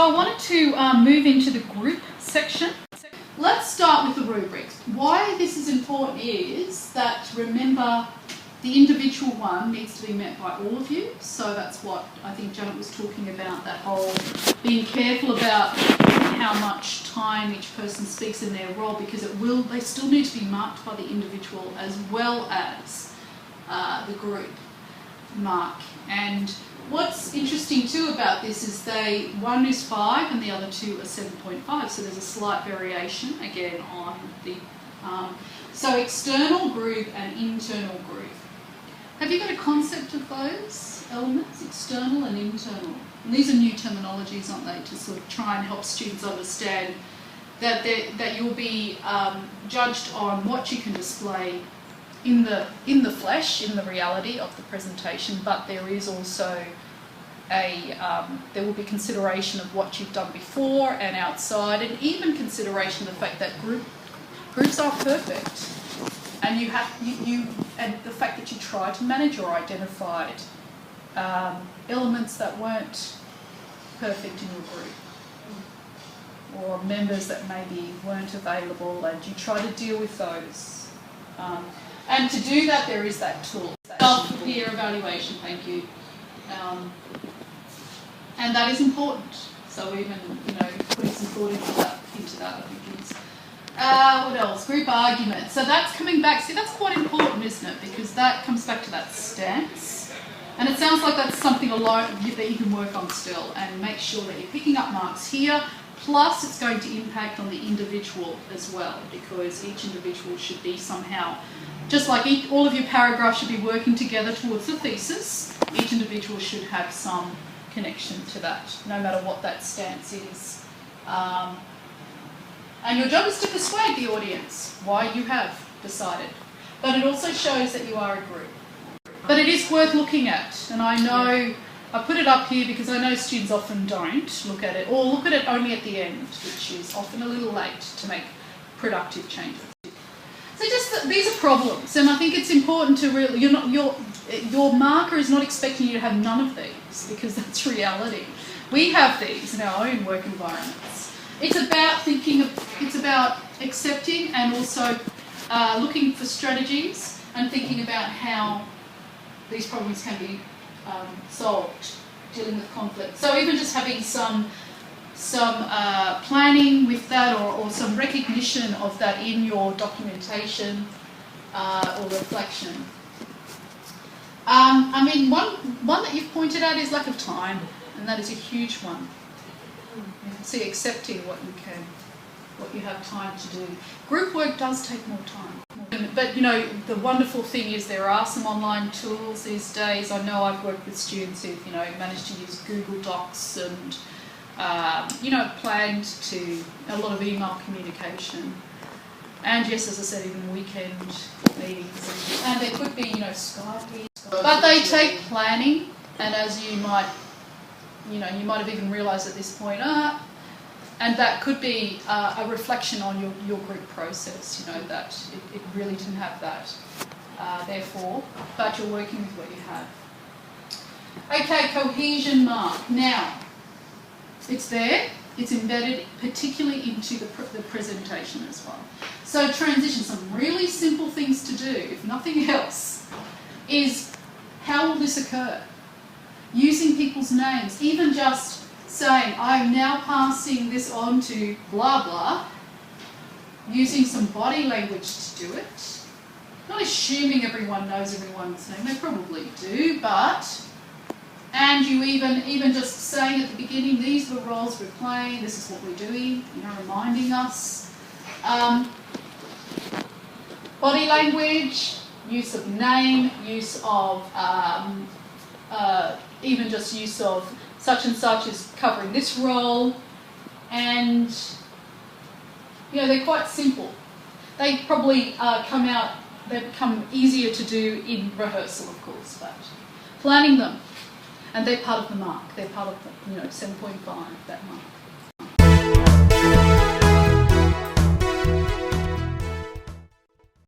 So I wanted to move into the group section. Let's start with the rubrics. Why this is important is that, remember, the individual one needs to be met by all of you. So that's what I think Janet was talking about, that whole being careful about how much time each person speaks in their role, because they still need to be marked by the individual as well as the group mark. And what's interesting too about this is one is 5 and the other two are 7.5, so there's a slight variation again on the so external group and internal group. Have you got a concept of those elements, external and internal? And these are new terminologies, aren't they, to sort of try and help students understand that you'll be judged on what you can display in the flesh, in the reality of the presentation, but there is also there will be consideration of what you've done before and outside, and even consideration of the fact that groups are perfect, and and the fact that you try to manage or identified elements that weren't perfect in your group, or members that maybe weren't available, and you try to deal with those. And to do that, there is that tool, self-peer evaluation. Thank you. And that is important. So even putting some thought into that, I think is. What else? Group argument. So that's coming back. See, that's quite important, isn't it? Because that comes back to that stance. And it sounds like that's something that you can work on still, and make sure that you're picking up marks here. Plus, it's going to impact on the individual as well, because each individual should be somehow, just like all of your paragraphs should be working together towards the thesis, each individual should have some connection to that, no matter what that stance is. And your job is to persuade the audience why you have decided. But it also shows that you are a group. But it is worth looking at, and I know, I put it up here because I know students often don't look at it, or look at it only at the end, which is often a little late to make productive changes. So these are problems, and I think it's important to really, your marker is not expecting you to have none of these, because that's reality. We have these in our own work environments. It's about accepting and also looking for strategies and thinking about how these problems can be solved, dealing with conflict. So even just having some planning with that, or some recognition of that in your documentation or reflection. I mean, one that you've pointed out is lack of time, and that is a huge one. See, accepting what you have time to do. Group work does take more time. But the wonderful thing is there are some online tools these days. I know I've worked with students who've managed to use Google Docs and planned to a lot of email communication. And yes, as I said, even weekend meetings, and there could be Skype. But they take planning, and as you might have even realised at this point, and that could be a reflection on your group process, that it really didn't have that, therefore, but you're working with what you have. Okay, cohesion mark. Now, it's there, it's embedded particularly into the presentation as well. So transition, some really simple things to do, if nothing else, is how will this occur? Using people's names, even just saying, I'm now passing this on to blah blah, using some body language to do it. Not assuming everyone knows everyone's name, they probably do, and you even just saying at the beginning, these are the roles we're playing, this is what we're doing, reminding us. Body language, use of name, use of even just use of such and such is covering this role, and they're quite simple. They probably they become easier to do in rehearsal, of course, but planning them, and they're part of the mark. They're part of the 7.5, that mark.